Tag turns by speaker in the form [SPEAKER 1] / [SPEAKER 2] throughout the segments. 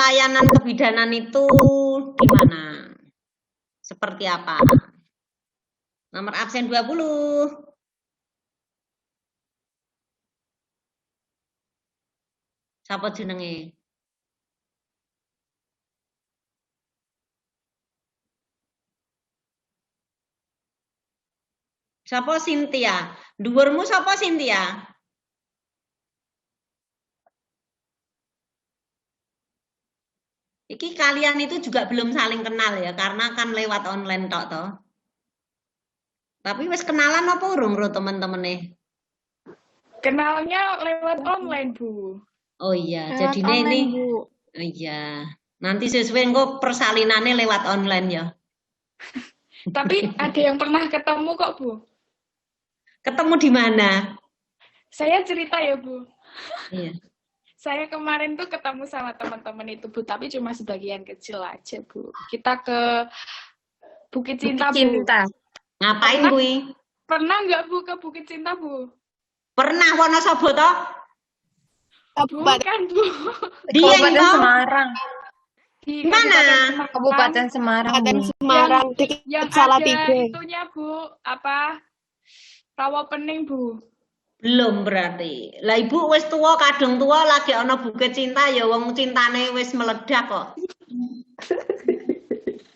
[SPEAKER 1] layanan kebidanan itu di mana? Seperti apa? Nomor absen 20. Siapa jenenge? Siapa Cynthia? Dhuwurmu siapa Cynthia? Iki kalian itu juga belum saling kenal ya, karena kan lewat online tok toh. Tapi wis kenalan apa urung karo temen-temene?
[SPEAKER 2] Kenalnya lewat online, Bu.
[SPEAKER 1] Oh iya,
[SPEAKER 3] Lewat
[SPEAKER 1] jadi
[SPEAKER 3] online,
[SPEAKER 1] ini
[SPEAKER 3] Bu.
[SPEAKER 1] oh iya. Nanti sesuai engko persalinannya lewat online ya.
[SPEAKER 2] Tapi ada yang pernah ketemu kok, Bu.
[SPEAKER 1] Ketemu di mana?
[SPEAKER 2] Saya cerita ya, Bu.
[SPEAKER 1] Iya.
[SPEAKER 2] Saya kemarin tuh ketemu sama teman-teman itu, Bu, tapi cuma sebagian kecil aja, Bu. Kita ke Bukit Cinta, Bu.
[SPEAKER 1] Ngapain kuwi?
[SPEAKER 2] Pernah nggak, Bu, ke Bukit Cinta, Bu?
[SPEAKER 1] Pernah Wonosobo toh?
[SPEAKER 2] Bukan, Bu.
[SPEAKER 1] Di
[SPEAKER 4] Kabupaten Semarang.
[SPEAKER 2] Di
[SPEAKER 1] mana?
[SPEAKER 4] Kabupaten Semarang.
[SPEAKER 3] Kabupaten
[SPEAKER 4] Bu.
[SPEAKER 3] Semarang
[SPEAKER 2] Yang
[SPEAKER 3] Salatiga.
[SPEAKER 2] ada itunya, Bu. Apa? Rawa Pening, Bu.
[SPEAKER 1] Belum berarti. Lah ibu wis tua, kadung tua lagi ana Bukit Cinta ya wong cintane wis meledak kok.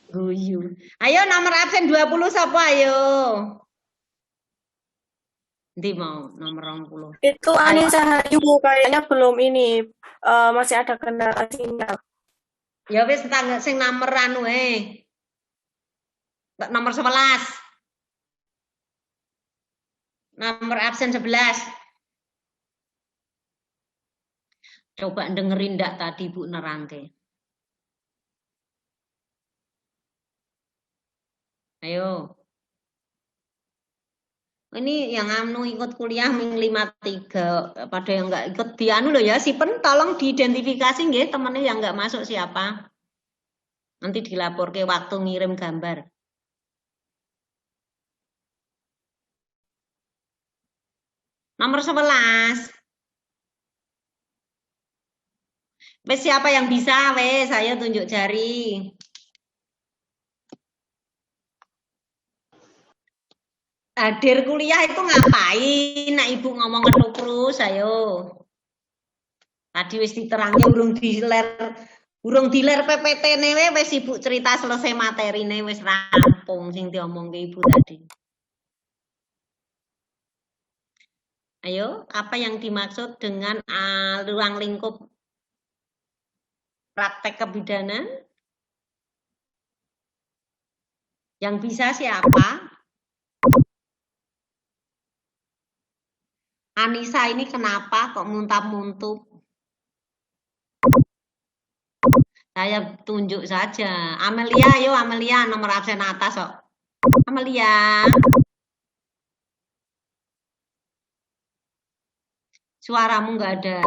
[SPEAKER 1] Guyu. Ayo nomor absen 20 sapa ayo? Ndi mau nomor 20.
[SPEAKER 3] Itu Anissa Hayu, Bu, kayaknya belum ini. Masih ada kendala sinyal.
[SPEAKER 1] Ya wis tangga sing nomor anu nomor 11. Nomor absen 11. Coba dengerin ndak tadi Bu nerangke. Ayo. Ini yang anu ikut kuliah ming 53. Pada yang enggak ikut di anu loh ya, Sipen tolong diidentifikasi nggih temennya yang enggak masuk siapa. Nanti dilapor ke waktu ngirim gambar. Nomor 11. Wes siapa yang bisa? Wes, saya tunjuk jari. Hadir kuliah itu ngapain? Nah, Ibu ngomong terus, ayo. Tadi wis diterangnya urung diler PPT-ne wis Ibu cerita selesai materine wis rampung sing diomongke Ibu tadi. Ayo, apa yang dimaksud dengan ruang lingkup praktek kebidanan? Yang bisa siapa? Anissa ini kenapa kok muntah-muntuh? Saya tunjuk saja. Amelia, ayo Amelia, nomor absen atas kok. Amelia. Suaramu nggak ada.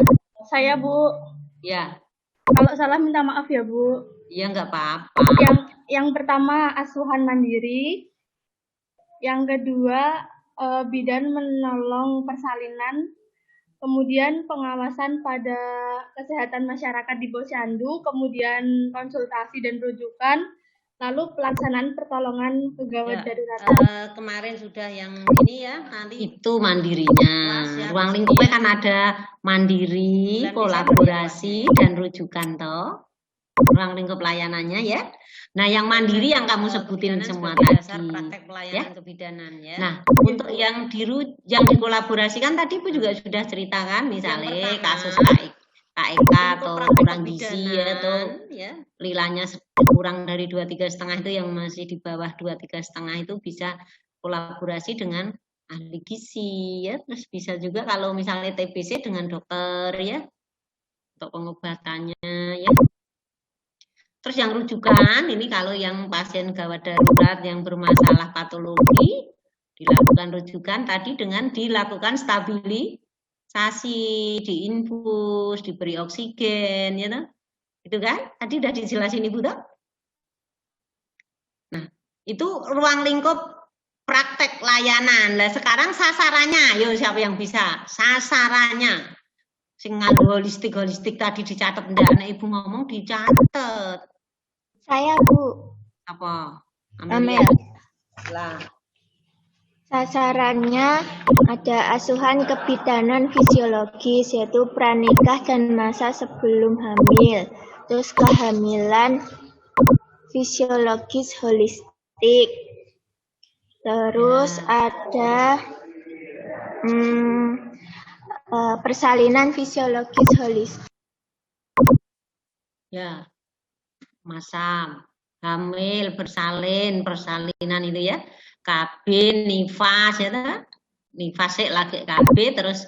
[SPEAKER 5] Saya, Bu.
[SPEAKER 1] Ya.
[SPEAKER 5] Kalau salah minta maaf ya, Bu.
[SPEAKER 1] Ya nggak apa-apa.
[SPEAKER 5] Yang pertama asuhan mandiri. Yang kedua bidan menolong persalinan. Kemudian pengawasan pada kesehatan masyarakat di Posyandu, kemudian konsultasi dan rujukan, lalu pelaksanaan pertolongan pegawai darurat.
[SPEAKER 1] Kemarin sudah yang ini ya, nanti itu mandirinya. Ruang lingkupnya kan ada mandiri, kolaborasi, dan rujukan toh. Ruang lingkup layanannya ya. Nah, yang mandiri yang kamu sebutin semua tadi. Praktek pelayanan kebidanan ya. Nah, untuk yang dikolaborasikan tadi Ibu juga sudah ceritakan, misalnya kasus KEK atau kurang gizi atau ya, lilanya kurang dari 2,3,5 itu yang masih di bawah 2,3,5 itu bisa kolaborasi dengan ahli gizi ya. Terus bisa juga kalau misalnya TBC dengan dokter ya untuk pengobatannya ya. Terus yang rujukan ini kalau yang pasien gawat darurat yang bermasalah patologi dilakukan rujukan tadi dengan dilakukan stabilisasi, diinfus, diberi oksigen, ya toh? Itu kan? Tadi udah dijelasin Ibu toh? Nah, itu ruang lingkup praktek layanan. Lah sekarang sasarannya, ayo siapa yang bisa? Sasarannya. Sing nganggo holistik tadi dicatat ndak? Nek Ibu ngomong dicatat.
[SPEAKER 6] Saya, Bu.
[SPEAKER 1] Apa?
[SPEAKER 6] Amel.
[SPEAKER 1] Lah.
[SPEAKER 6] Sasarannya ada asuhan kebidanan fisiologis, yaitu pranikah dan masa sebelum hamil. Terus kehamilan fisiologis holistik. Terus ada persalinan fisiologis holistik.
[SPEAKER 1] Ya. Masam, hamil, persalinan itu ya. KB, nifas ya ta? Nifas lagi KB, terus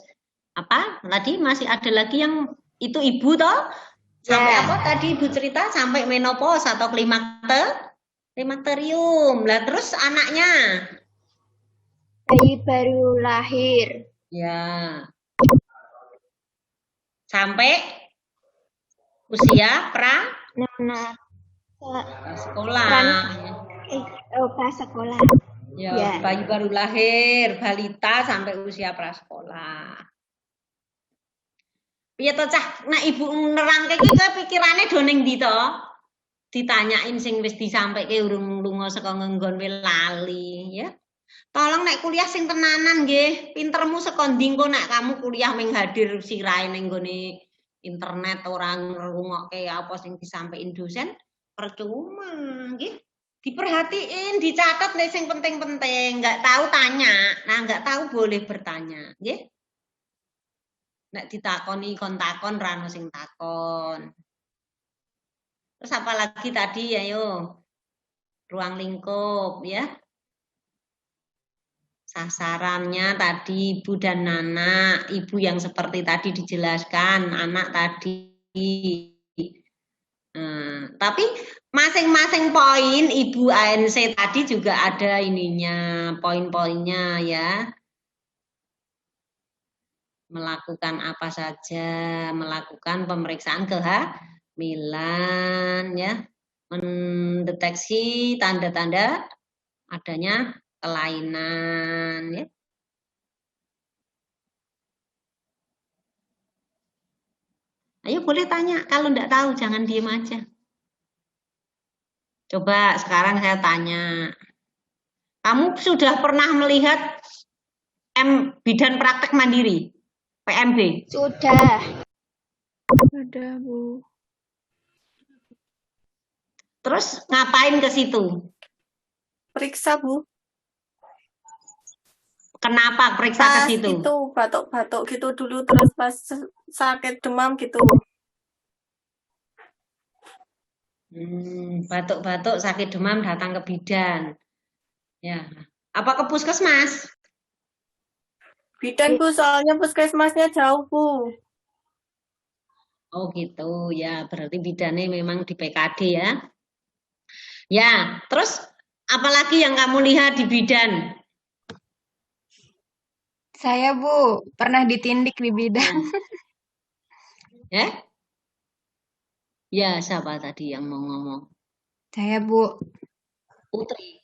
[SPEAKER 1] apa? Tadi masih ada lagi yang itu Ibu toh? Sampai apa tadi Ibu cerita sampai menopause atau klimakterium. Lah terus anaknya?
[SPEAKER 6] Bayi baru lahir.
[SPEAKER 1] Ya. Sampai usia sekolah.
[SPEAKER 6] Prasekolah.
[SPEAKER 1] Ya, bayi baru lahir, balita sampai usia prasekolah. Piye to cah, nek Ibu nerangke iki pikirane do ning ndi to? Ditanyain sing wis disampaike urung lunga saka nggon lali, ya. Tolong nek kuliah sing tenanan nggih, pintermu saka ndi engko nek kamu kuliah ming hadir sirahe ning nggone internet ora ngrungokke apa sing disampaikan dosen, percuma nggih. Diperhatiin, dicatat nih yang penting-penting. Nggak tahu tanya, nah nggak tahu boleh bertanya, nggih. Nek ditakoni kon takon rano sing takon. Terus apalagi tadi ayo ruang lingkup ya. Sasarannya tadi ibu dan anak, ibu yang seperti tadi dijelaskan, anak tadi. Tapi masing-masing poin Ibu ANC tadi juga ada ininya, poin-poinnya ya. Melakukan apa saja, melakukan pemeriksaan kehamilan ya. Mendeteksi tanda-tanda adanya kelainan ya. Ayo boleh tanya, kalau enggak tahu jangan diem aja. Coba sekarang saya tanya, kamu sudah pernah melihat bidan praktek mandiri, PMB?
[SPEAKER 6] Sudah.
[SPEAKER 2] Sudah, Bu.
[SPEAKER 1] Terus ngapain ke situ?
[SPEAKER 3] Periksa, Bu.
[SPEAKER 1] Kenapa periksa ke situ?
[SPEAKER 3] Itu batuk-batuk gitu dulu, terus pas sakit demam gitu.
[SPEAKER 1] Batuk-batuk, sakit demam datang ke bidan. Ya. Apa ke puskesmas?
[SPEAKER 3] Bidan, Bu, soalnya puskesmasnya jauh, Bu.
[SPEAKER 1] Oh gitu, ya berarti bidannya memang di PKD ya. Ya, terus apalagi yang kamu lihat di bidan?
[SPEAKER 4] Saya, Bu, pernah ditindik di bidan.
[SPEAKER 1] Ya? Ya, siapa tadi yang mau ngomong?
[SPEAKER 4] Saya, Bu.
[SPEAKER 1] Putri.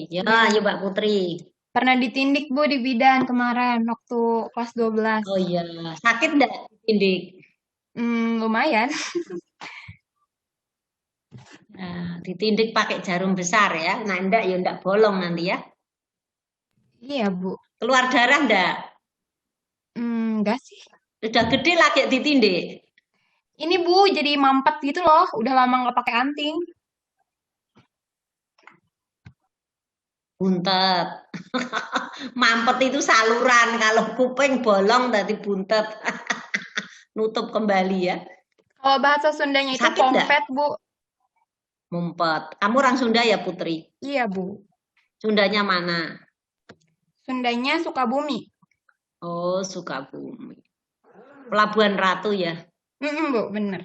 [SPEAKER 1] Ya, ya Mbak Putri.
[SPEAKER 4] Pernah ditindik, Bu, di bidan kemarin waktu kelas 12.
[SPEAKER 1] Oh iya, sakit enggak ditindik?
[SPEAKER 4] Lumayan.
[SPEAKER 1] Nah, ditindik pakai jarum besar ya. Nah, enggak ya enggak bolong nanti ya.
[SPEAKER 4] Iya, Bu.
[SPEAKER 1] Keluar darah enggak?
[SPEAKER 4] Enggak sih.
[SPEAKER 1] Udah gede lagi ditindik.
[SPEAKER 4] Ini, Bu, jadi mampet gitu loh. Udah lama nggak pakai anting.
[SPEAKER 1] Buntet. Mampet itu saluran, kalau kuping bolong tadi buntet. Nutup kembali ya.
[SPEAKER 4] Kalau bahasa Sundanya itu
[SPEAKER 1] Sakit nggak?
[SPEAKER 4] pompet, Bu.
[SPEAKER 1] Mumpet. Kamu orang Sunda ya, Putri?
[SPEAKER 4] Iya, Bu.
[SPEAKER 1] Sundanya mana?
[SPEAKER 4] Sundanya Sukabumi.
[SPEAKER 1] Oh, Sukabumi. Pelabuhan Ratu ya?
[SPEAKER 4] Bu, bener.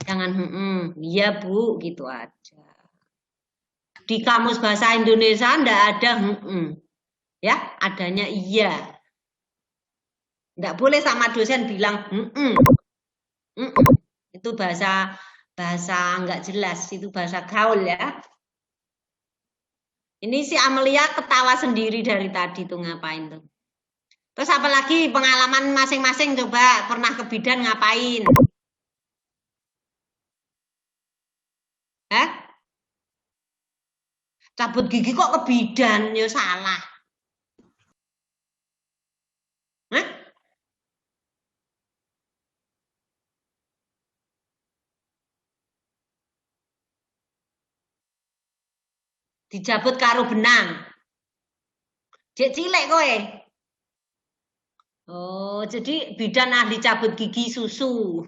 [SPEAKER 1] Jangan iya Bu, gitu aja. Di kamus bahasa Indonesia ndak ada ya, adanya iya. Ndak boleh sama dosen bilang itu bahasa nggak jelas, itu bahasa gaul ya. Ini si Amelia ketawa sendiri dari tadi tuh, ngapain tuh? Terus apalagi pengalaman masing-masing coba pernah ke bidan ngapain? Hah? Cabut gigi kok ke bidan, ya salah. Hah? Dijabut karo benang. Dek cilik kowe. Oh, jadi bidan ahli cabut gigi susu.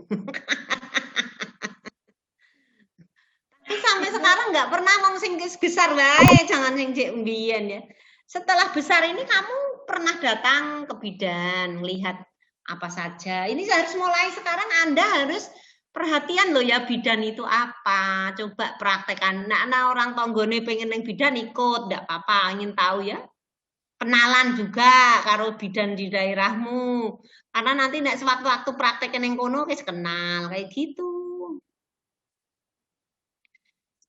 [SPEAKER 1] Tapi sampai sekarang nggak pernah ngomong sing besar wae, jangan sing cek mbiyen ya. Setelah besar ini kamu pernah datang ke bidan, melihat apa saja. Ini harus mulai sekarang Anda harus perhatian loh ya, bidan itu apa. Coba praktekkan. Nah orang tonggone pengen neng bidan ikut, enggak apa-apa, ingin tahu ya. Kenalan juga karo bidan di daerahmu. Karena nanti nek sewaktu-waktu praktek neng kono wis kenal kayak gitu.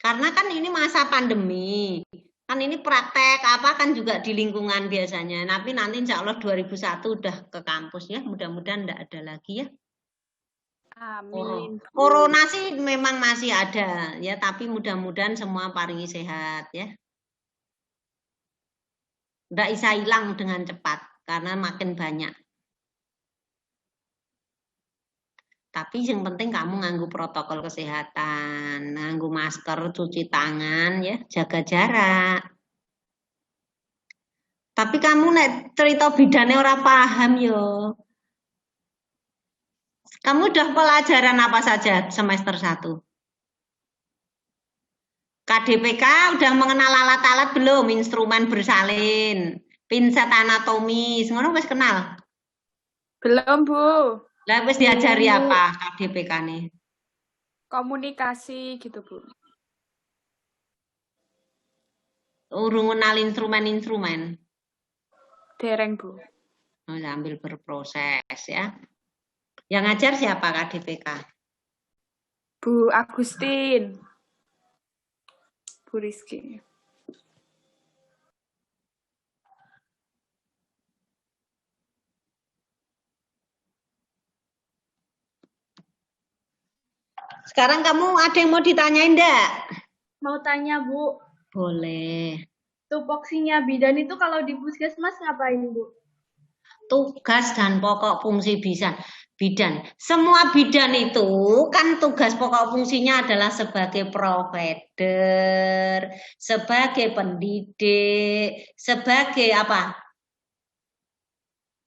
[SPEAKER 1] Karena kan ini masa pandemi. Kan ini praktek apa kan juga di lingkungan biasanya. Tapi nanti insya Allah 2001 udah ke kampus ya. Mudah-mudahan enggak ada lagi ya.
[SPEAKER 2] Amin.
[SPEAKER 1] Corona sih memang masih ada ya, tapi mudah-mudahan semua paringi sehat ya. Enggak bisa hilang dengan cepat karena makin banyak. Tapi yang penting kamu nganggu protokol kesehatan, nganggu masker, cuci tangan ya, jaga jarak. Tapi kamu nek cerita bidane ora paham yo. Kamu udah pelajaran apa saja semester 1? KDPK udah mengenal alat-alat belum? Instrumen bersalin, pinset anatomis, ngono wis kenal?
[SPEAKER 2] Belum, Bu.
[SPEAKER 1] Lah wis diajari apa KDPK nih?
[SPEAKER 2] Komunikasi gitu, Bu.
[SPEAKER 1] Urung kenal instrumen-instrumen.
[SPEAKER 2] Dereng, Bu.
[SPEAKER 1] Oh, sambil berproses ya. Yang ngajar siapa KDPK?
[SPEAKER 2] Bu Agustin. Bu Rizky.
[SPEAKER 1] Sekarang kamu ada yang mau ditanyain enggak?
[SPEAKER 5] Mau tanya, Bu,
[SPEAKER 1] Boleh.
[SPEAKER 5] tupoksinya bidan itu kalau di puskesmas ngapain, Bu?
[SPEAKER 1] Tugas dan pokok fungsi bidan. Semua bidan itu kan tugas pokok fungsinya adalah sebagai provider, sebagai pendidik, sebagai apa?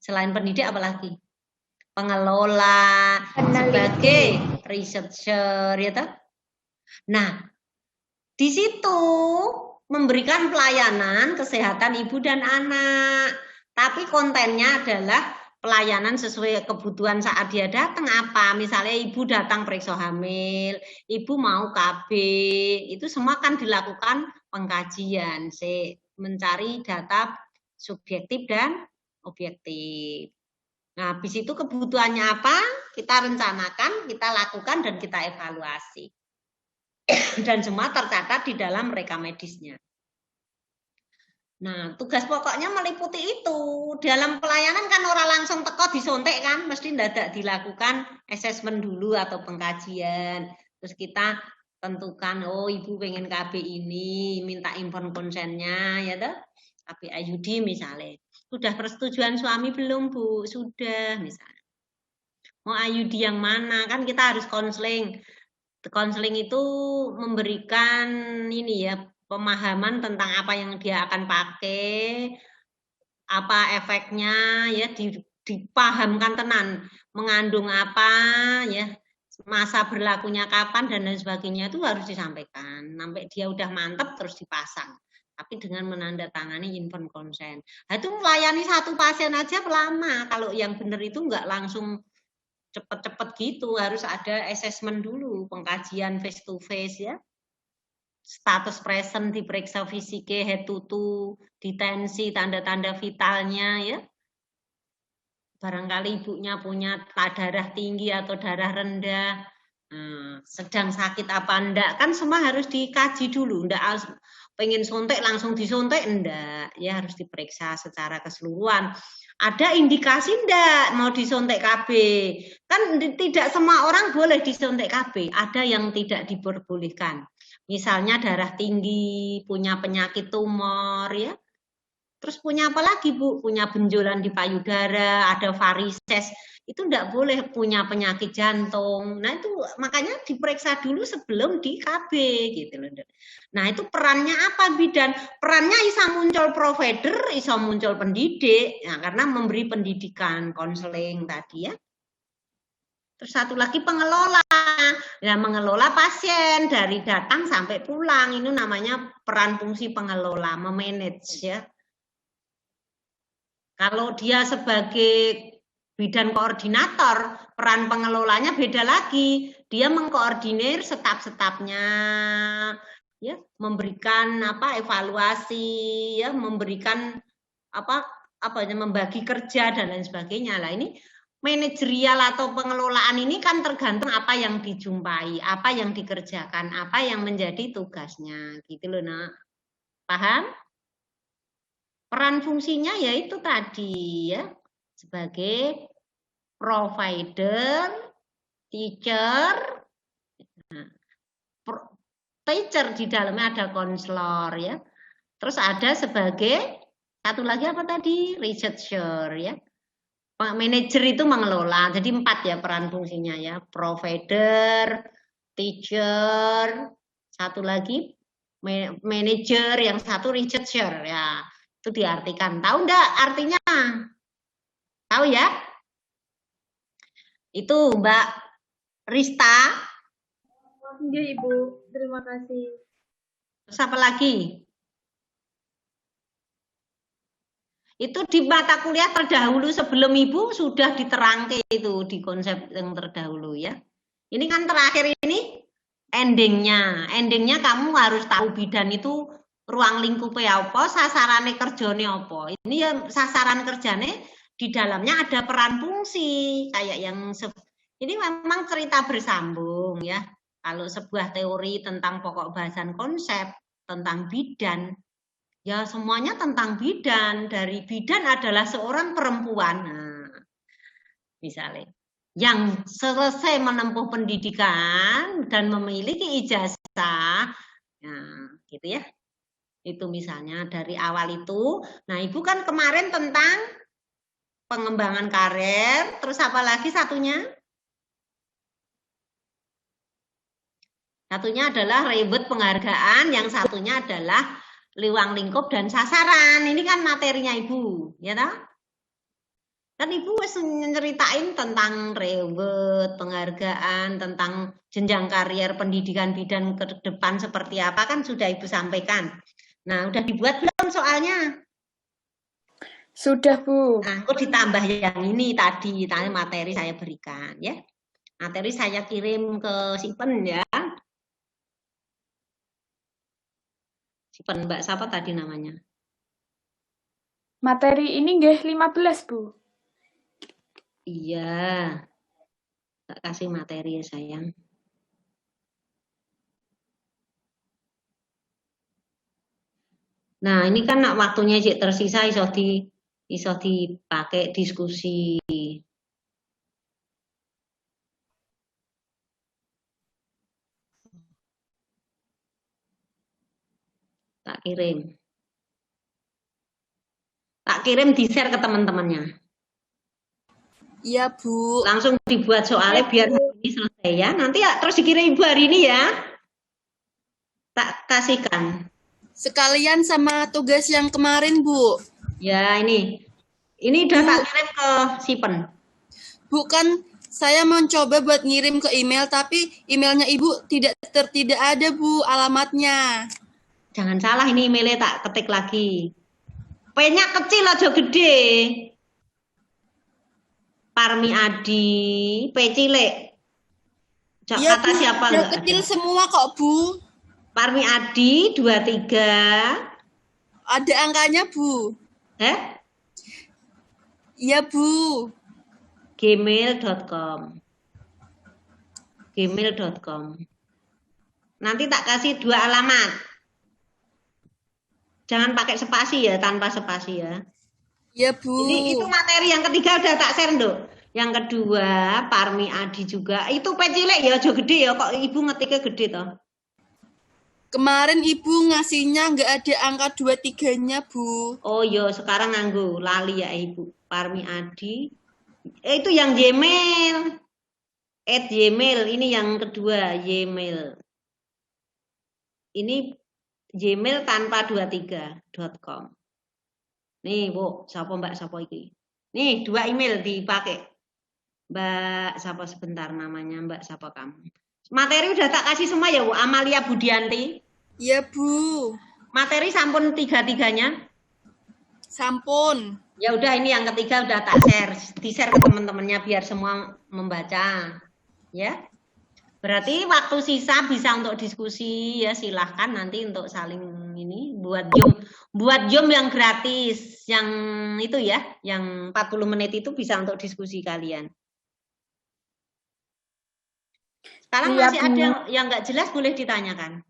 [SPEAKER 1] Selain pendidik apa lagi? Pengelola, sebagai researcher, ya toh? Nah, di situ memberikan pelayanan kesehatan ibu dan anak. Tapi kontennya adalah pelayanan sesuai kebutuhan saat dia datang apa. Misalnya ibu datang periksa hamil, ibu mau KB, itu semua kan dilakukan pengkajian, mencari data subjektif dan objektif. Nah, habis itu kebutuhannya apa, kita rencanakan, kita lakukan, dan kita evaluasi. Dan semua tercatat di dalam rekam medisnya. Nah, tugas pokoknya meliputi itu. Dalam pelayanan kan orang langsung teko disontek kan, mesti ndadak dilakukan asesmen dulu atau pengkajian. Terus kita tentukan, oh ibu pengen KB ini, minta inform konsennya, ya toh? KB IUD misalnya. Sudah persetujuan suami belum, Bu? Sudah, misalnya. Mau IUD yang mana? Kan kita harus konseling. Konseling itu memberikan ini ya, pemahaman tentang apa yang dia akan pakai, apa efeknya ya, dipahamkan tenan, mengandung apa ya, masa berlakunya kapan dan lain sebagainya itu harus disampaikan. Sampai dia udah mantep terus dipasang. Tapi dengan menandatangani inform consent. Nah, itu melayani satu pasien aja lama. Kalau yang benar itu enggak langsung cepet-cepet gitu, harus ada assessment dulu, pengkajian face to face ya. Status present, diperiksa fisiknya, head to toe, ditensi, tanda-tanda vitalnya ya. Barangkali ibunya punya darah tinggi atau darah rendah, sedang sakit apa enggak, kan semua harus dikaji dulu, enggak pengen sontek langsung disontek enggak, ya harus diperiksa secara keseluruhan. Ada indikasi ndak mau disuntik KB? Kan tidak semua orang boleh disuntik KB. Ada yang tidak diperbolehkan. Misalnya darah tinggi, punya penyakit tumor ya. Terus punya apa lagi Bu? Punya benjolan di payudara, ada varises. Itu enggak boleh punya penyakit jantung. Nah itu makanya diperiksa dulu sebelum di KB gitu loh. Nah itu perannya apa bidan? Perannya bisa muncul provider, bisa muncul pendidik. Nah, karena memberi pendidikan, konseling tadi ya. Terus satu lagi pengelola. Nah, mengelola pasien dari datang sampai pulang. Ini namanya peran fungsi pengelola, memanage ya. Kalau dia sebagai bidan koordinator, peran pengelolanya beda lagi. Dia mengkoordinir staf-stafnya, ya, memberikan evaluasi, ya, memberikan membagi kerja dan lain sebagainya. Lah ini manajerial atau pengelolaan ini kan tergantung apa yang dijumpai, apa yang dikerjakan, apa yang menjadi tugasnya, gitu loh, Nak. Paham? Peran fungsinya yaitu tadi ya, sebagai provider, teacher, teacher di dalamnya ada konselor ya. Terus ada sebagai satu lagi apa tadi? Researcher ya. Manager itu mengelola. Jadi 4 ya peran fungsinya ya. Provider, teacher, satu lagi manager, yang satu researcher ya. Itu diartikan. Tahu enggak artinya? Tahu ya? Itu Mbak Rista.
[SPEAKER 5] Iya Ibu, terima kasih.
[SPEAKER 1] Terus apa lagi? Itu di mata kuliah terdahulu sebelum Ibu sudah diterangkan itu di konsep yang terdahulu ya. Ini kan terakhir ini endingnya. Endingnya kamu harus tahu bidan itu ruang lingkupnya apa, sasarannya kerjane apa. Ini ya sasaran kerjane di dalamnya ada peran fungsi kayak yang ini memang cerita bersambung ya. Kalau sebuah teori tentang pokok bahasan konsep tentang bidan, ya semuanya tentang bidan. Dari bidan adalah seorang perempuan, nah, misalnya, yang selesai menempuh pendidikan dan memiliki ijazah, nah, gitu ya. Itu misalnya dari awal itu. Nah, Ibu kan kemarin tentang pengembangan karir, terus apa lagi satunya? Satunya adalah reward penghargaan, yang satunya adalah ruang lingkup dan sasaran. Ini kan materinya Ibu, ya toh? Kan Ibu nyeritain tentang reward, penghargaan, tentang jenjang karier pendidikan bidan ke depan seperti apa kan sudah Ibu sampaikan. Nah, udah dibuat belum soalnya?
[SPEAKER 2] Sudah, Bu.
[SPEAKER 1] Nah, kok ditambah yang ini tadi materi saya berikan ya. Materi saya kirim ke Sipen ya. Sipen Mbak siapa tadi namanya?
[SPEAKER 2] Materi ini nggih 15, Bu.
[SPEAKER 1] Iya. Tak kasih materi ya sayang. Nah, ini kan waktunya cik tersisa iso dipakai diskusi. Tak kirim. Tak kirim di-share ke teman-temannya.
[SPEAKER 7] Iya, Bu.
[SPEAKER 1] Langsung dibuat soalnya biar hari ini selesai ya. Nanti ya terus dikirim Ibu hari ini ya. Tak kasihkan.
[SPEAKER 7] Sekalian sama tugas yang kemarin, Bu.
[SPEAKER 1] Ya, ini. Ini udah tak kirim ke Sipen.
[SPEAKER 7] Bu, kan saya mencoba buat ngirim ke email, tapi emailnya Ibu tidak ada, Bu, alamatnya.
[SPEAKER 1] Jangan salah, ini emailnya tak ketik lagi. P-nya kecil aja gede. Parmi Adi, P cilik.
[SPEAKER 7] Ya,
[SPEAKER 1] Kata
[SPEAKER 7] Bu,
[SPEAKER 1] siapa
[SPEAKER 7] udah
[SPEAKER 1] enggak
[SPEAKER 7] kecil
[SPEAKER 1] ada?
[SPEAKER 7] semua kok, Bu.
[SPEAKER 1] Parmi Adi 23.
[SPEAKER 7] Ada angkanya, Bu. Iya, Bu.
[SPEAKER 1] Gmail.com. Gmail.com. Nanti tak kasih 2 alamat. Jangan pakai spasi ya, tanpa spasi ya.
[SPEAKER 7] Ya, Bu.
[SPEAKER 1] Jadi itu materi yang ketiga udah tak share, Nduk. Yang kedua, Parmi Adi juga. Itu cilik ya, aja gede ya. Kok Ibu ngetiknya gede toh?
[SPEAKER 7] Kemarin Ibu ngasihnya nggak ada angka 23-nya, Bu.
[SPEAKER 1] Oh iya, sekarang nganggo lali ya Ibu. Parmi Adi. Itu yang Gmail. @gmail, ini yang kedua, Gmail. Ini Gmail tanpa 23.com. Nih, Bu, sapa Mbak sapa iki? Nih, 2 email dipakai. Mbak sapa sebentar namanya, Mbak sapa kamu? Materi udah tak kasih semua ya, Bu. Amalia Budianti.
[SPEAKER 7] Ya, Bu.
[SPEAKER 1] Materi sampun 3-3-nya.
[SPEAKER 7] Sampun.
[SPEAKER 1] Ya udah, ini yang ketiga udah tak share. Di-share ke teman-temannya biar semua membaca. Ya. Berarti waktu sisa bisa untuk diskusi ya, silahkan nanti untuk saling ini buat Zoom yang gratis, yang itu ya, yang 40 menit itu bisa untuk diskusi kalian. Sekarang masih ada yang nggak jelas boleh ditanyakan.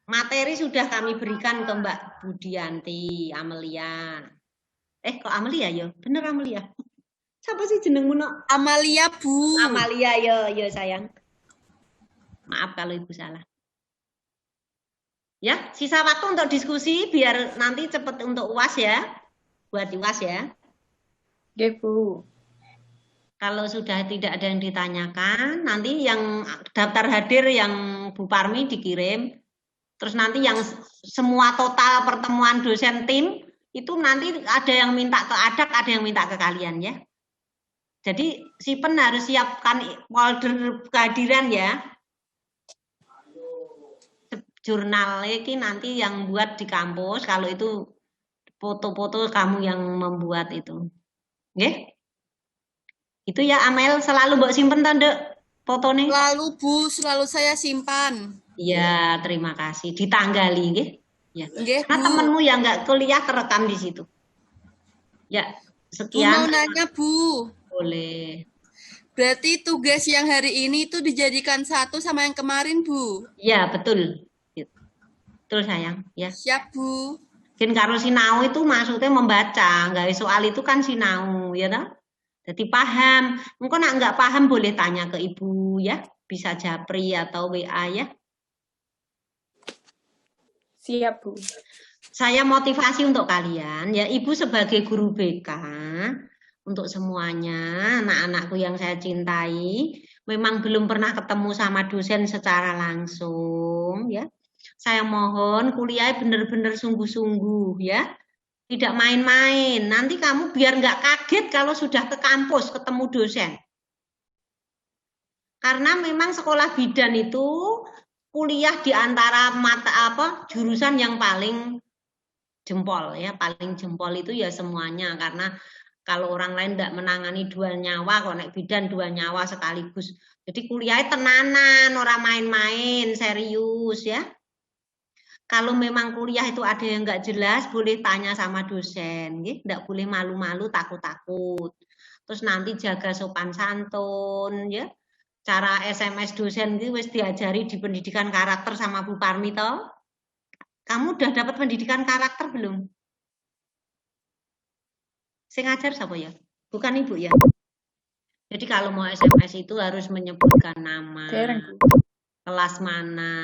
[SPEAKER 1] Materi sudah kami berikan ke Mbak Budianti, Amelia. Kok Amelia ya? Bener Amelia. Siapa sih jenengmu no?
[SPEAKER 7] Amalia, Bu.
[SPEAKER 1] Amalia yo sayang. Maaf kalau Ibu salah. Ya, sisa waktu untuk diskusi biar nanti cepet untuk UAS ya. Buat UAS ya.
[SPEAKER 2] Oke, Bu.
[SPEAKER 1] Kalau sudah tidak ada yang ditanyakan, nanti yang daftar hadir yang Bu Parmi dikirim. Terus nanti yang semua total pertemuan dosen tim itu nanti ada yang minta ke Adak, ada yang minta ke kalian ya. Jadi Sipen harus siapkan folder kehadiran ya. Jurnal ini nanti yang buat di kampus, kalau itu foto-foto kamu yang membuat itu. Oke? Itu ya Amel selalu mbok simpen tanda fotonya.
[SPEAKER 7] Selalu, Bu, selalu saya simpan.
[SPEAKER 1] Iya, terima kasih. Ditanggali nggih. Ya.
[SPEAKER 7] Nggih,
[SPEAKER 1] Karena
[SPEAKER 7] Bu.
[SPEAKER 1] temenmu yang nggak kuliah terekam di situ. Ya,
[SPEAKER 7] Bu,
[SPEAKER 1] sekian.
[SPEAKER 7] mau nanya, Bu.
[SPEAKER 1] Boleh.
[SPEAKER 7] Berarti tugas yang hari ini itu dijadikan satu sama yang kemarin, Bu.
[SPEAKER 1] Ya, betul. Betul sayang, ya.
[SPEAKER 7] Siap, Bu.
[SPEAKER 1] Mungkin karo sinau itu maksudnya membaca, nggak soal itu kan sinau, ya toh? Jadi paham. Engko nak nggak paham boleh tanya ke Ibu ya, bisa japri atau WA ya.
[SPEAKER 2] Siap, Bu.
[SPEAKER 1] Saya motivasi untuk kalian ya, Ibu sebagai guru BK untuk semuanya, anak-anakku yang saya cintai, memang belum pernah ketemu sama dosen secara langsung ya. Saya mohon kuliah benar-benar sungguh-sungguh ya. Tidak main-main. Nanti kamu biar nggak kaget kalau sudah ke kampus ketemu dosen. Karena memang sekolah bidan itu kuliah di antara jurusan yang paling jempol ya, paling jempol itu ya semuanya, karena kalau orang lain tidak menangani 2 nyawa, kalau naik bidan 2 nyawa sekaligus. Jadi kuliahnya tenanan, orang main-main, serius ya. Kalau memang kuliah itu ada yang nggak jelas, boleh tanya sama dosen, ya. Nggak boleh malu-malu, takut-takut. Terus nanti jaga sopan santun, ya. Cara SMS dosen itu wis diajari di pendidikan karakter sama Bu Parmi toh. Kamu udah dapat pendidikan karakter belum? Saya ngajar siapa ya? Bukan Ibu ya? Jadi kalau mau SMS itu harus menyebutkan nama, kelas mana,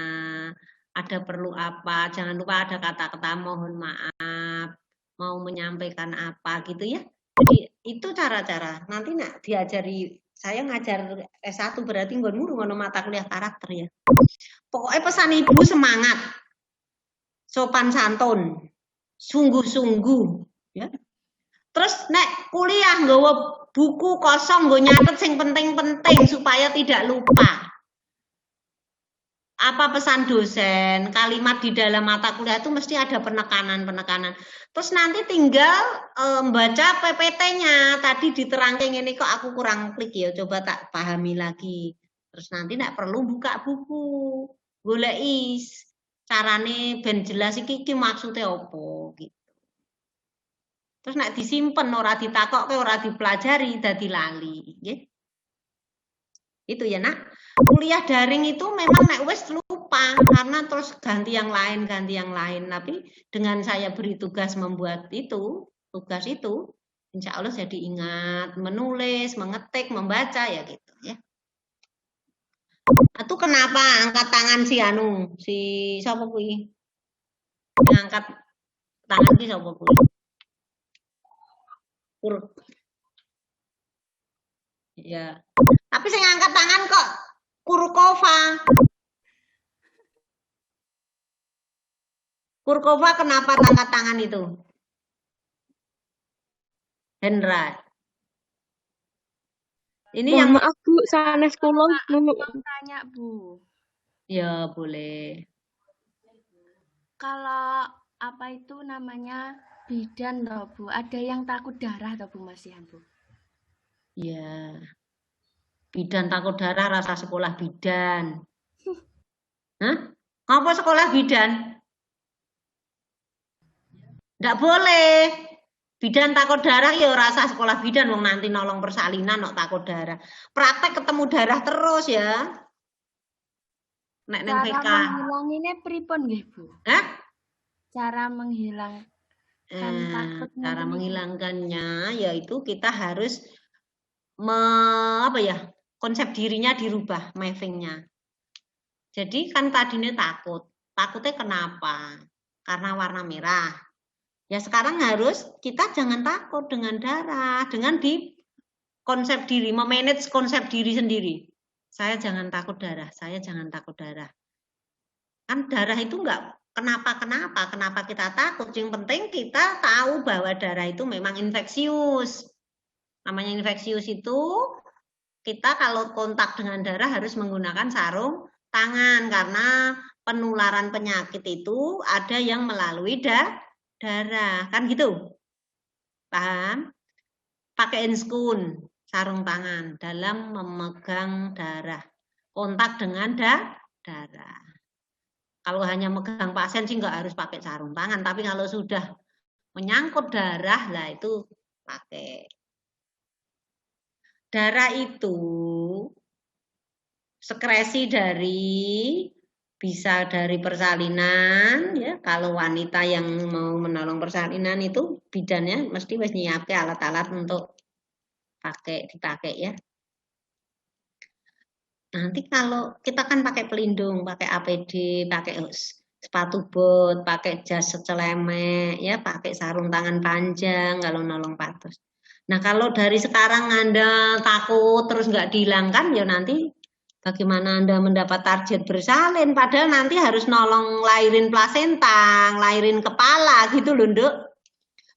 [SPEAKER 1] ada perlu apa, jangan lupa ada kata-kata mohon maaf, mau menyampaikan apa gitu ya. Jadi itu cara-cara. Nanti nak diajari, saya ngajar S1 berarti ngono mata kuliah karakter ya. Pokoknya pesan Ibu semangat, sopan santun, sungguh-sungguh ya. Terus nek kuliah nggawa buku kosong nggo nyatet sing penting-penting supaya tidak lupa. Apa pesan dosen, kalimat di dalam mata kuliah itu mesti ada penekanan-penekanan. Terus nanti tinggal membaca PPT-nya. Tadi diterangkan ini kok aku kurang klik ya, coba tak pahami lagi. Terus nanti nggak perlu buka buku, goleki carane ben jelas iki maksudnya opo gitu. Terus nek disimpen ora ditakokke, ora dipelajari dadi lali, nggih. Itu ya, Nak. Kuliah daring itu memang nek wis lupa, Kenapa? Karena terus ganti yang lain. Tapi dengan saya beri tugas membuat tugas itu, insya Allah jadi ingat, menulis, mengetik, membaca, ya gitu ya. Itu kenapa angkat tangan si siapa kuwi? Ngangkat tangan ki sapa kuwi? Ya. Tapi saya ngangkat tangan kok Kurkova. Kurkova kenapa angkat tangan itu? Hendra. Ini yang
[SPEAKER 8] maaf Bu, sanes kula
[SPEAKER 5] Tanya Bu,
[SPEAKER 1] ya boleh.
[SPEAKER 5] kalau apa itu namanya bidan loh Bu, ada yang takut darah toh Bu Masihan Bu?
[SPEAKER 1] Ya. Bidan takut darah rasa sekolah bidan. Hah? Ngapa sekolah bidan? Nggak boleh. Bidan takut darah ya rasa sekolah bidan wong nanti nolong persalinan kok takut darah. Praktek ketemu darah terus ya. Nek neng VK.
[SPEAKER 5] Cara menghilanginnya pripun nggih Bu?
[SPEAKER 1] Hah?
[SPEAKER 5] Cara menghilangkan takut
[SPEAKER 1] Cara
[SPEAKER 5] mungkin
[SPEAKER 1] menghilangkannya yaitu kita harus konsep dirinya dirubah, mappingnya. Jadi kan tadinya takut. Takutnya kenapa? Karena warna merah. Ya sekarang harus kita jangan takut dengan darah, dengan di konsep diri, memanage konsep diri sendiri. Saya jangan takut darah, saya jangan takut darah. Kan darah itu enggak kenapa kita takut. Yang penting kita tahu bahwa darah itu memang infeksius. Namanya infeksius itu kita kalau kontak dengan darah harus menggunakan sarung tangan karena penularan penyakit itu ada yang melalui darah, kan gitu. Paham? Pakai enskun, sarung tangan dalam memegang darah. Kontak dengan darah. Kalau hanya megang pasien sih nggak harus pakai sarung tangan, tapi kalau sudah menyangkut darah lah itu pakai. Darah itu sekresi bisa dari persalinan ya. Kalau wanita yang mau menolong persalinan itu bidannya mesti wis nyiapke alat-alat untuk dipakai ya. Nanti kalau kita kan pakai pelindung, pakai APD, pakai sepatu bot, pakai jas secelemek ya, pakai sarung tangan panjang kalau nolong patus. Nah, kalau dari sekarang Anda takut terus nggak dihilangkan ya nanti bagaimana Anda mendapat target bersalin, padahal nanti harus nolong lahirin plasenta, lahirin kepala gitu loh, Nduk.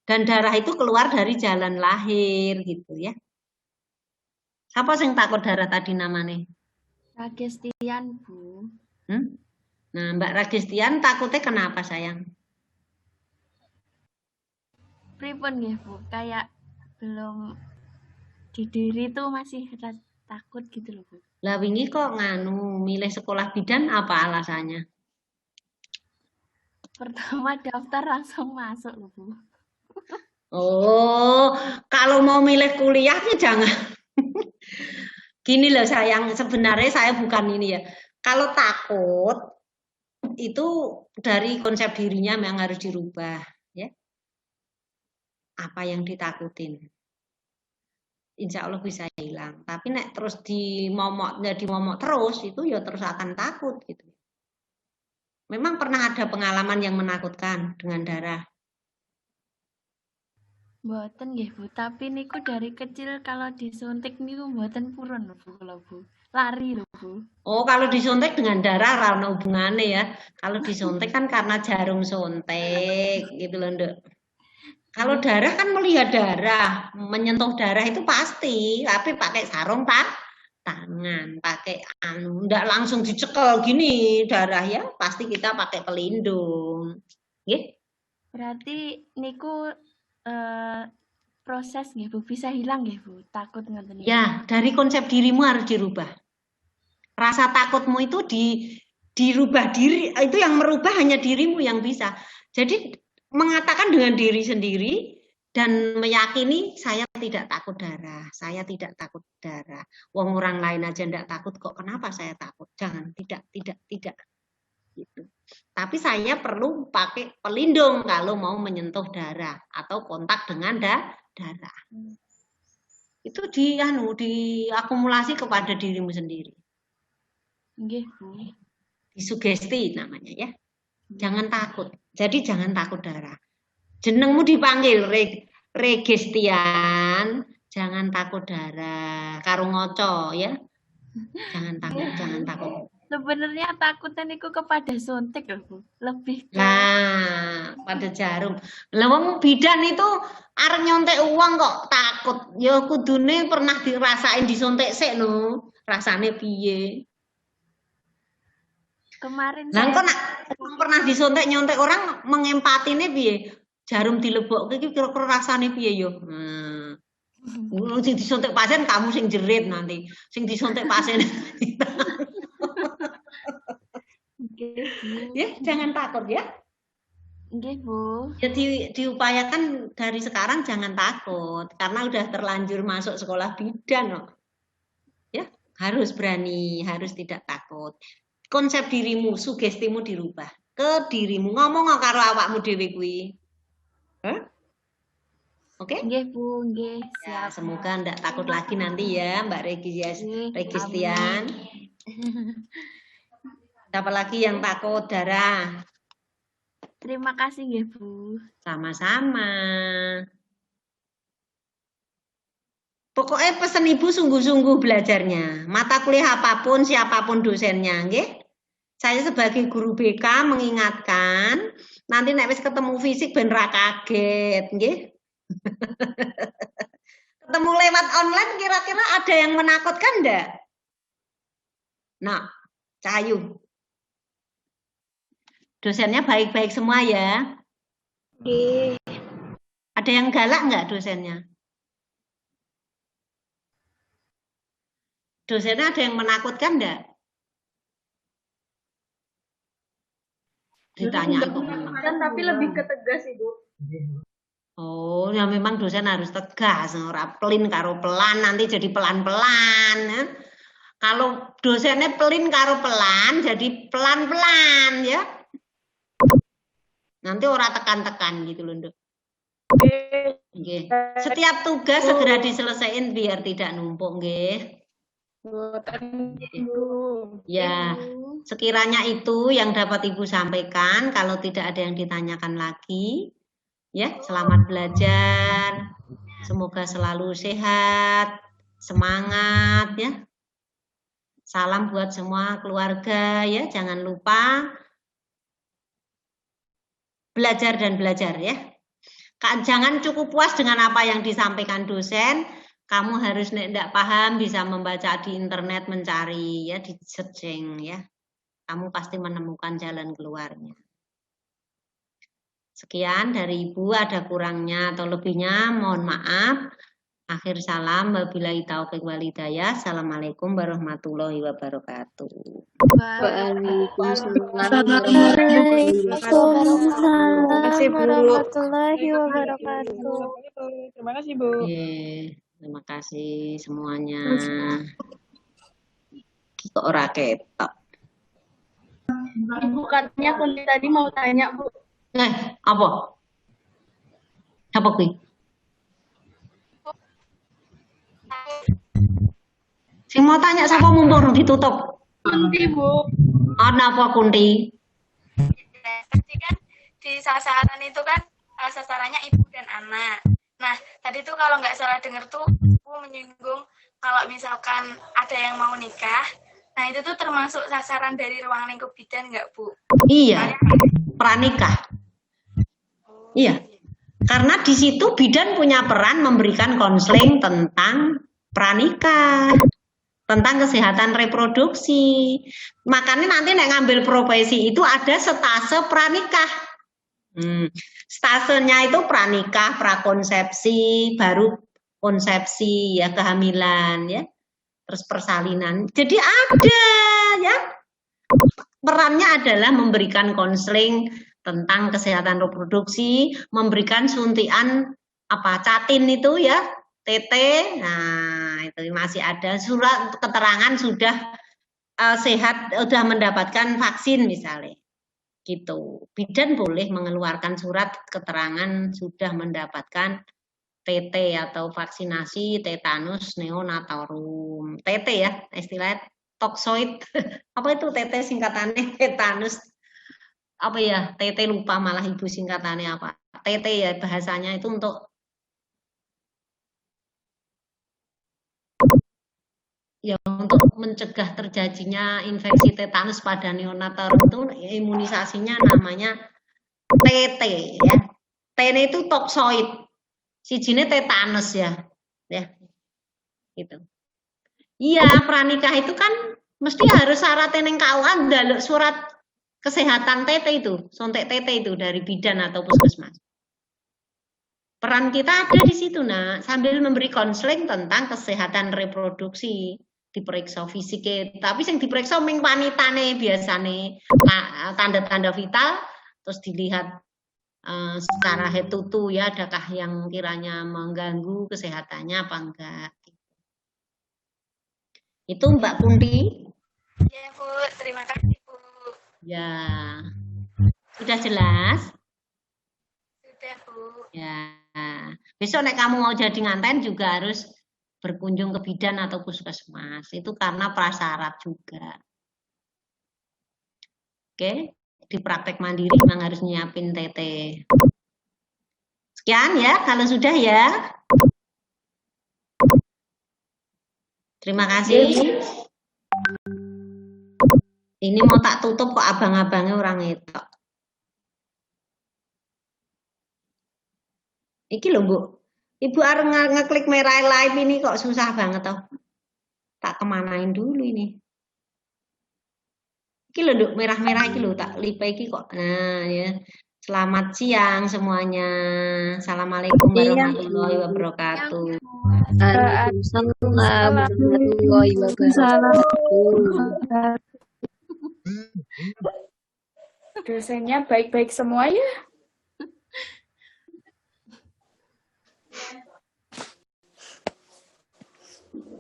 [SPEAKER 1] Dan darah itu keluar dari jalan lahir gitu ya. Siapa yang takut darah tadi namanya?
[SPEAKER 5] Ragestian Bu.
[SPEAKER 1] Nah, Mbak Ragestian takutnya kenapa sayang?
[SPEAKER 5] Pripun nggih Bu? Kayak belum di diri tuh masih takut gitu loh Bu.
[SPEAKER 1] Lah wingi kok milih sekolah bidan apa alasannya?
[SPEAKER 5] Pertama daftar langsung masuk loh Bu.
[SPEAKER 1] Oh, kalau mau milih kuliahnya jangan. Gini loh sayang, sebenarnya saya bukan ini ya. Kalau takut itu dari konsep dirinya memang harus dirubah ya. Apa yang ditakutin? Insya Allah bisa hilang. Tapi nek terus dimomok terus itu ya terus akan takut gitu. Memang pernah ada pengalaman yang menakutkan dengan darah?
[SPEAKER 5] Mboten nggih Bu, tapi niku dari kecil kalau disuntik niku mboten purun lho Bu kalau Bu. Lari lho Bu.
[SPEAKER 1] Oh, kalau disuntik dengan darah ora ono hubungane ya. Kalau disuntik kan karena jarum suntik gitu loh, Nduk. Kalau darah kan melihat darah, menyentuh darah itu pasti, tapi pakai sarung tangan, pakai enggak langsung dicekel gini darah ya, pasti kita pakai pelindung. Nggih.
[SPEAKER 5] Berarti niku proses nggih Bu, bisa hilang nggih Bu, takut ngoten niku.
[SPEAKER 1] Ya, dari konsep dirimu harus dirubah. Rasa takutmu itu dirubah diri, itu yang merubah hanya dirimu yang bisa. Jadi mengatakan dengan diri sendiri dan meyakini saya tidak takut darah, saya tidak takut darah. Wong orang lain aja enggak takut kok, kenapa saya takut? Jangan, tidak. Tapi saya perlu pakai pelindung kalau mau menyentuh darah atau kontak dengan darah. Itu diakumulasi kepada dirimu sendiri.
[SPEAKER 5] Nggih, Bu.
[SPEAKER 1] Disugesti namanya ya. Jangan takut. Jadi jangan takut darah. Jenengmu dipanggil Regestian, jangan takut darah. Karo ngoco ya. Jangan takut.
[SPEAKER 5] Sebenarnya takutnya niku kepada suntik loh, Bu. Lebih ke
[SPEAKER 1] Nah, pada jarum. Lah wong bidan itu arep nyontek uang kok takut. Ya kudune pernah dirasain disontek sik no. Rasane piye?
[SPEAKER 5] kemarin
[SPEAKER 1] Lah
[SPEAKER 5] saya
[SPEAKER 1] kok nak pernah disontek nyontek orang mengempatine piye? Jarum dilebokke iki kira-kira rasane piye yo? Sing disontek pasien kamu sing jerit nanti. Sing disontek pasien.
[SPEAKER 5] nggih, Bu.
[SPEAKER 1] Ya, jangan takut ya.
[SPEAKER 5] Nggih, Bu.
[SPEAKER 1] Jadi diupayakan dari sekarang jangan takut karena udah terlanjur masuk sekolah bidan loh. Ya, harus berani, harus tidak takut. Konsep dirimu, sugestimu dirubah ke dirimu. Ngomong karo awakmu dhewe kuwi. Oke?
[SPEAKER 5] Nggih, Bu. Nggih,
[SPEAKER 1] Ya,
[SPEAKER 5] siap.
[SPEAKER 1] semoga ndak takut lagi nanti ya, Mbak Registian. Siapa lagi yang takut darah?
[SPEAKER 5] Terima kasih nggih, Bu.
[SPEAKER 1] Sama-sama. Pokoknya pesen ibu sungguh-sungguh belajarnya. Mata kuliah apapun, siapapun dosennya, nggih. Saya sebagai guru BK mengingatkan, nanti nek wis ketemu fisik ben ra kaget, nggih. Ketemu lewat online kira-kira ada yang menakutkan ndak? Nah, Cahayu. Dosennya baik-baik semua ya. Ada yang galak nggak dosennya? Dosennya ada yang menakutkan enggak? Ditanya kok memang.
[SPEAKER 3] Tapi lebih ke tegas, Ibu.
[SPEAKER 1] Oh, ya memang dosen harus tegas, ora pelin karo pelan, nanti jadi pelan-pelan. Ya. Kalau dosennya pelin karo pelan, jadi pelan-pelan ya. Nanti ora tekan-tekan gitu loh, Nduk. Nggih. Setiap tugas segera diselesaikan biar tidak numpuk, nggih. Ya, sekiranya itu yang dapat Ibu sampaikan. Kalau tidak ada yang ditanyakan lagi, ya, selamat belajar. Semoga selalu sehat, semangat, ya. Salam buat semua keluarga, ya. Jangan lupa belajar dan belajar, ya. Jangan cukup puas dengan apa yang disampaikan dosen. Kamu harus tidak paham bisa membaca di internet, mencari ya, di searching ya. Kamu pasti menemukan jalan keluarnya. Sekian dari Ibu, ada kurangnya atau lebihnya mohon maaf. Akhir salam, wabillahi taufiq wal hidayah. Assalamualaikum warahmatullahi wabarakatuh.
[SPEAKER 6] warahmatullahi wabarakatuh.
[SPEAKER 2] Terima kasih, Bu.
[SPEAKER 1] Terima kasih semuanya. Kok ora ketok.
[SPEAKER 3] Ibu katanya Kunti tadi mau tanya, Bu.
[SPEAKER 1] Apa? Apa kuwi? Sing mau tanya siapa mumpung ditutup?
[SPEAKER 3] Kunti, Bu.
[SPEAKER 1] Ana apa Kunti?
[SPEAKER 8] Pasti kan di sasaran itu kan sasarannya ibu dan anak. Nah, tadi tuh kalau nggak salah dengar tuh Bu menyinggung kalau misalkan ada yang mau nikah, nah itu tuh termasuk sasaran dari ruang lingkup bidan nggak, Bu?
[SPEAKER 1] Iya, pranikah. Iya, karena di situ bidan punya peran memberikan konseling tentang pranikah, tentang kesehatan reproduksi. Makanya nanti nek ngambil profesi itu ada stase pranikah. Stasenya itu pranikah, prakonsepsi, baru konsepsi ya, kehamilan ya, terus persalinan. Jadi ada ya, perannya adalah memberikan konseling tentang kesehatan reproduksi, memberikan suntian catin itu ya, TT. Nah itu masih ada surat keterangan sudah sehat, sudah mendapatkan vaksin misalnya. Gitu. Bidan boleh mengeluarkan surat keterangan sudah mendapatkan TT atau vaksinasi tetanus neonatorum. TT ya, istilahnya toxoid. Apa itu TT singkatannya? Tetanus. Apa ya? TT lupa malah ibu singkatannya apa. TT ya bahasanya itu untuk untuk mencegah terjadinya infeksi tetanus pada neonatorum itu imunisasinya namanya TT ya. T itu toxoid. Sijine tetanus ya. Ya. Gitu. Iya, pranikah itu kan mesti harus syaratnya neng KUA ndaluk surat kesehatan TT itu, sontek TT itu dari bidan atau puskesmas. Peran kita ada di situ, nah, sambil memberi konseling tentang kesehatan reproduksi, diperiksa fisiknya, tapi yang diperiksa ming wanitane biasane tanda-tanda vital, terus dilihat secara head to toe ya, adakah yang kiranya mengganggu kesehatannya apa enggak. Itu Mbak Kunti.
[SPEAKER 8] Ya Bu, terima kasih Bu.
[SPEAKER 1] Ya, sudah jelas?
[SPEAKER 8] Sudah Bu.
[SPEAKER 1] Ya, besok nek kamu mau jadi nganten juga harus berkunjung ke bidan atau puskesmas. Itu karena prasyarat juga. Oke, di praktek mandiri memang harus nyiapin TT. Sekian ya, kalau sudah ya. Terima kasih. Ini mau tak tutup kok abang-abangnya orang itu. Iki loh Bu, Ibu harus ngeklik merah live ini kok susah banget toh. Tak kemanain dulu ini. Iki loh Duk, merah-merah iki loh tak live iki kok. Nah ya. Selamat siang semuanya. Assalamualaikum warahmatullahi wabarakatuh.
[SPEAKER 2] Waalaikumsalam
[SPEAKER 3] warahmatullahi
[SPEAKER 2] Dosennya baik-baik semua ya.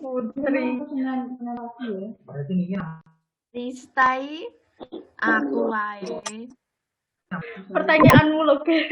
[SPEAKER 2] Putri.
[SPEAKER 5] Ristai aku wae.
[SPEAKER 2] Pertanyaanmu loh, Be.